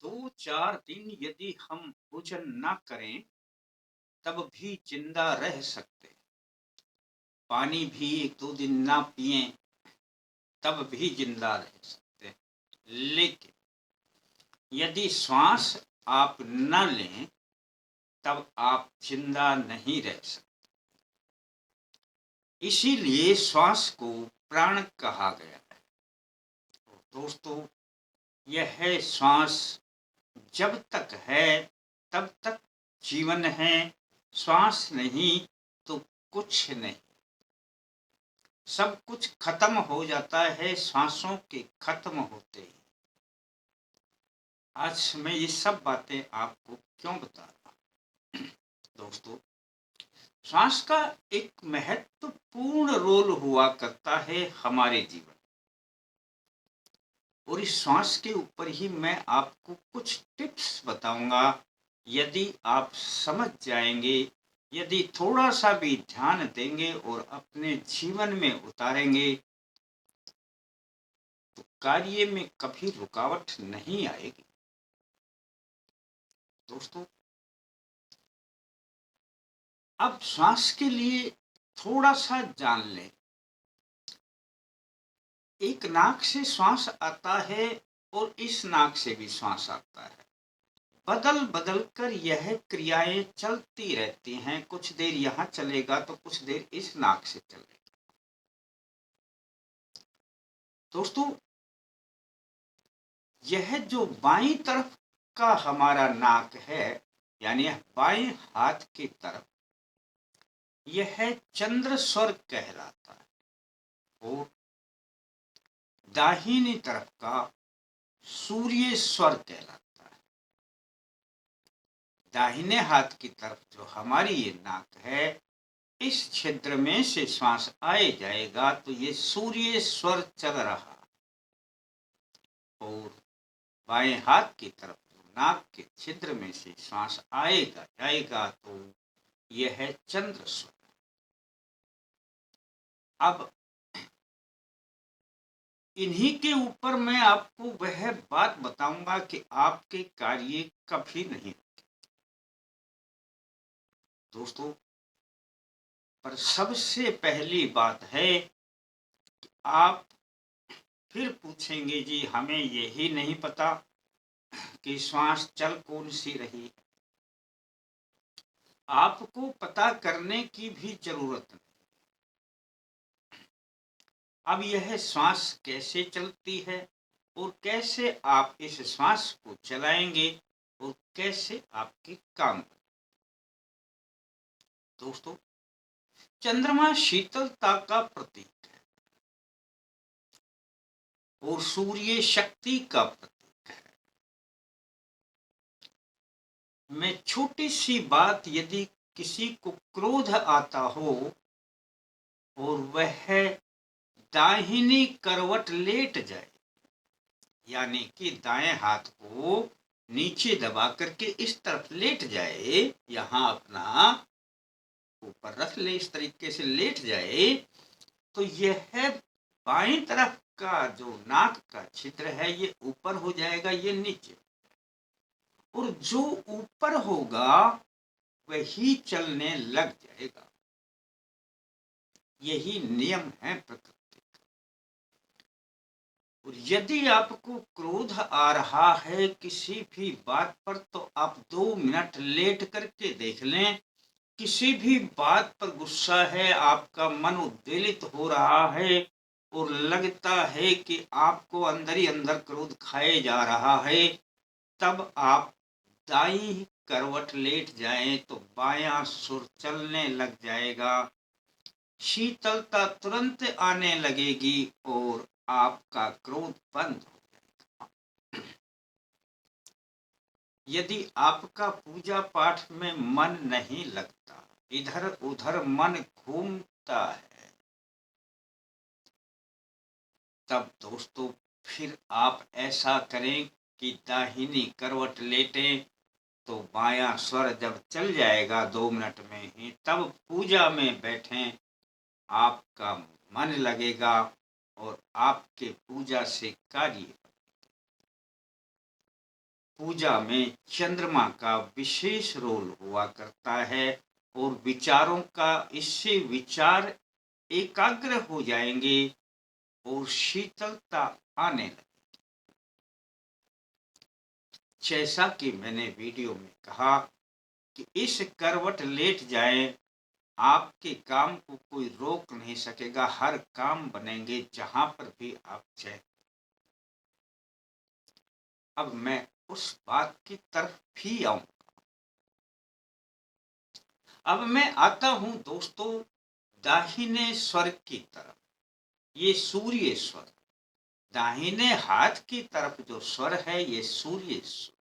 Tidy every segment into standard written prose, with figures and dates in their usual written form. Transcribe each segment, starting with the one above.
2-4 दिन यदि हम भोजन ना करें, तब भी ज़िंदा रह सकते हैं। पानी भी 1-2 दिन ना पिएँ, तब भी ज़िंदा रह सकते हैं। लेकिन यदि श्वास आप न लें, तब आप ज़िंदा नहीं रह सकते। इसीलिए श्वास को प्राण कहा गया है। तो दोस्तों, यह श्वास जब तक है, तब तक जीवन है। श्वास नहीं तो कुछ नहीं। सब कुछ खत्म हो जाता है श्वासों के खत्म होते ही। आज मैं ये सब बातें आपको क्यों बता रहा हूँ? दोस्तों, श्वास का एक महत्वपूर्ण रोल हुआ करता है हमारे जीवन, और इस श्वास के ऊपर ही मैं आपको कुछ टिप्स बताऊंगा। यदि आप समझ जाएंगे, यदि थोड़ा सा भी ध्यान देंगे और अपने जीवन में उतारेंगे, तो कार्य में कभी रुकावट नहीं आएगी। दोस्तों, अब श्वास के लिए थोड़ा सा जान लें। एक नाक से श्वास आता है और इस नाक से भी श्वास आता है। बदल बदल कर यह क्रियाएं चलती रहती हैं। कुछ देर यहाँ चलेगा तो कुछ देर इस नाक से चलेगा। दोस्तों, यह जो बाईं तरफ का हमारा नाक है, यानी बाएं हाथ की तरफ, यह चंद्र स्वर कहलाता है, और दाहिनी तरफ का सूर्य स्वर कहलाता है। दाहिने हाथ की तरफ जो हमारी ये नाक है, इस क्षेत्र में से श्वास आए जाएगा तो ये सूर्य स्वर चल रहा, और बाएं हाथ की तरफ जो नाक के छिद्र में से श्वास आएगा जाएगा तो यह है चंद्र स्वर। अब इन्हीं के ऊपर मैं आपको वह बात बताऊंगा कि आपके कार्य कभी नहीं। दोस्तों, पर सबसे पहली बात है कि आप फिर पूछेंगे, जी हमें यही नहीं पता कि श्वास चल कौन सी रही। आपको पता करने की भी जरूरत नहीं। अब यह श्वास कैसे चलती है और कैसे आप इस श्वास को चलाएंगे और कैसे आपके काम। दोस्तों, चंद्रमा शीतलता का प्रतीक है और सूर्य शक्ति का प्रतीक है। मैं छोटी सी बात, यदि किसी को क्रोध आता हो और वह दाहिनी करवट लेट जाए, यानी कि दाएं हाथ को नीचे दबा करके इस तरफ लेट जाए, यहाँ अपना ऊपर रख ले, इस तरीके से लेट जाए, तो यह बाईं तरफ का जो नाक का छिद्र है ये ऊपर हो जाएगा, ये नीचे, और जो ऊपर होगा वही चलने लग जाएगा। यही नियम है प्रकृति का। और यदि आपको क्रोध आ रहा है किसी भी बात पर, तो आप 2 मिनट लेट करके देख लें। किसी भी बात पर गुस्सा है, आपका मन उद्वेलित हो रहा है और लगता है कि आपको अंदर ही अंदर क्रोध खाए जा रहा है, तब आप दाईं करवट लेट जाएं तो बायां सुर चलने लग जाएगा। शीतलता तुरंत आने लगेगी और आपका क्रोध बंद हो जाएगा। यदि आपका पूजा पाठ में मन नहीं लगता, इधर उधर मन घूमता है, तब दोस्तों फिर आप ऐसा करें कि दाहिनी करवट लेटें, तो बायां स्वर जब चल जाएगा 2 मिनट में ही, तब पूजा में बैठें। आपका मन लगेगा और आपके पूजा से कार्य पूजा में चंद्रमा का विशेष रोल हुआ करता है और विचारों का इससे विचार एकाग्र हो जाएंगे और शीतलता आने लगे। जैसा कि मैंने वीडियो में कहा कि इस करवट लेट जाए, आपके काम को कोई रोक नहीं सकेगा, हर काम बनेंगे जहां पर भी आप चाहें। अब मैं उस बात की तरफ भी आऊं। अब मैं आता हूं दोस्तों दाहिने स्वर की तरफ। ये सूर्य स्वर, दाहिने हाथ की तरफ जो स्वर है ये सूर्य स्वर।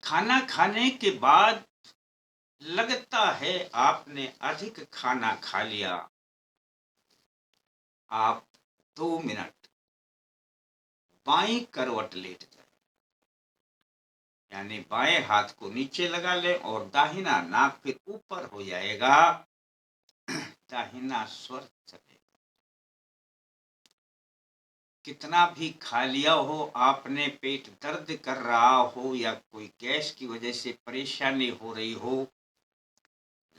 खाना खाने के बाद लगता है आपने अधिक खाना खा लिया, आप 2 मिनट बाईं करवट लेट जाए, यानी बाएं हाथ को नीचे लगा ले और दाहिना नाक फिर ऊपर हो जाएगा, दाहिना स्वर चलेगा। कितना भी खा लिया हो आपने, पेट दर्द कर रहा हो या कोई गैस की वजह से परेशानी हो रही हो,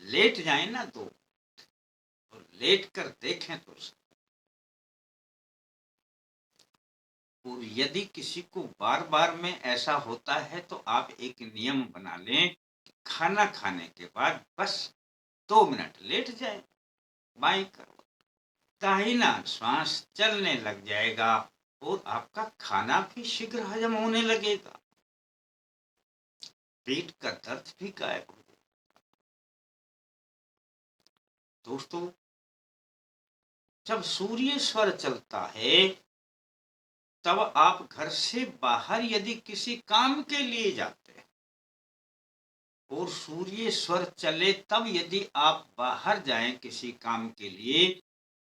लेट जाए ना तो लेट कर देखें तो। और यदि किसी को बार बार में ऐसा होता है तो आप एक नियम बना लें कि खाना खाने के बाद बस 2 मिनट लेट जाए बाई करो, दाहिना श्वास चलने लग जाएगा और आपका खाना भी शीघ्र हजम होने लगेगा, पेट का दर्द भी गायब हो जाएगा। दोस्तों जब सूर्य स्वर चलता है तब आप घर से बाहर यदि किसी काम के लिए जाते हैं और सूर्य स्वर चले तब यदि आप बाहर जाएं किसी काम के लिए,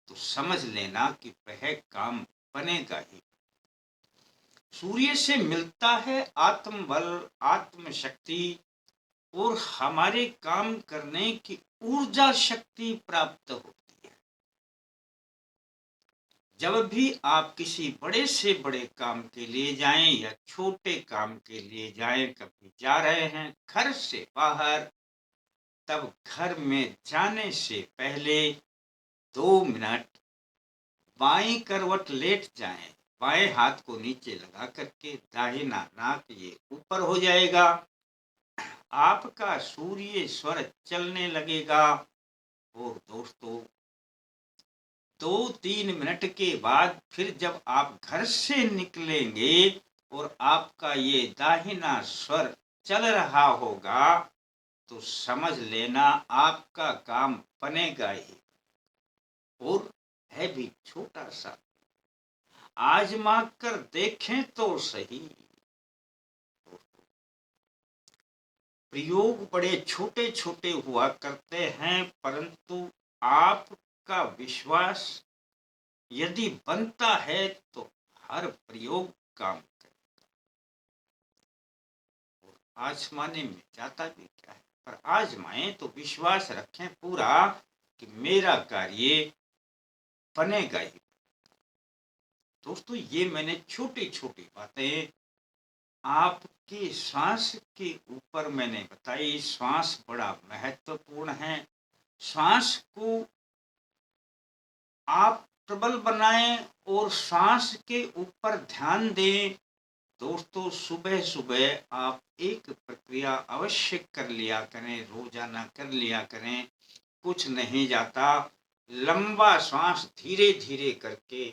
तो समझ लेना कि वह काम बनेगा ही। सूर्य से मिलता है आत्मबल, आत्मशक्ति और हमारे काम करने की ऊर्जा शक्ति प्राप्त होती है। जब भी आप किसी बड़े से बड़े काम के लिए जाएं या छोटे काम के लिए जाएं, कभी जा रहे हैं घर से बाहर, तब घर में जाने से पहले 2 मिनट बाईं करवट लेट जाएं, बाएं हाथ को नीचे लगा करके, दाहिना नाक ये ऊपर हो जाएगा, आपका सूर्य स्वर चलने लगेगा। और दोस्तों 2-3 मिनट के बाद फिर जब आप घर से निकलेंगे और आपका ये दाहिना स्वर चल रहा होगा, तो समझ लेना आपका काम बनेगा ही। और है भी छोटा सा, आजमा कर देखें तो सही। प्रयोग बड़े छोटे छोटे हुआ करते हैं, परंतु आपका विश्वास यदि बनता है तो हर प्रयोग काम करेगा। और आजमाने में जाता भी क्या है, पर आजमाएं तो विश्वास रखें पूरा कि मेरा कार्य बनेगा ही। दोस्तों ये मैंने छोटी छोटी बातें आपके श्वास के ऊपर मैंने बताई। श्वास बड़ा महत्वपूर्ण है, श्वास को आप प्रबल बनाएं और श्वास के ऊपर ध्यान दें। दोस्तों सुबह सुबह आप एक प्रक्रिया अवश्य कर लिया करें, रोजाना कर लिया करें, कुछ नहीं जाता। लंबा श्वास धीरे धीरे करके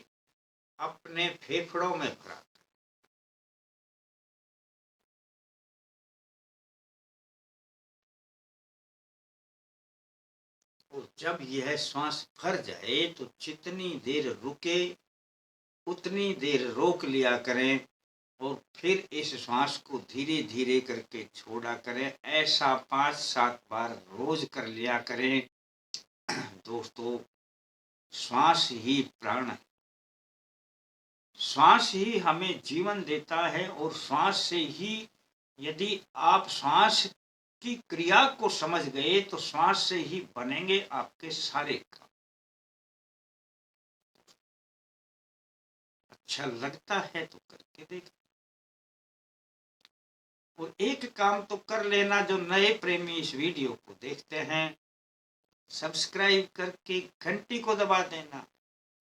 अपने फेफड़ों में भरा, और जब यह श्वास भर जाए तो जितनी देर रुके उतनी देर रोक लिया करें और फिर इस श्वास को धीरे धीरे करके छोड़ा करें। ऐसा 5-7 बार रोज कर लिया करें। दोस्तों श्वास ही प्राण है, श्वास ही हमें जीवन देता है और श्वास से ही, यदि आप श्वास की क्रिया को समझ गए तो श्वास से ही बनेंगे आपके सारे काम। अच्छा लगता है तो करके देख। और एक काम तो कर लेना, जो नए प्रेमी इस वीडियो को देखते हैं, सब्सक्राइब करके घंटी को दबा देना,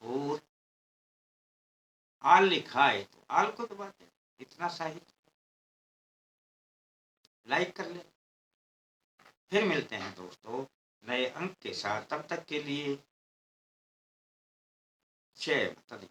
और आल लिखा है तो आल को दबा देना, इतना सा ही। लाइक कर ले। फिर मिलते हैं दोस्तों नए अंक के साथ, तब तक के लिए जय माता दी।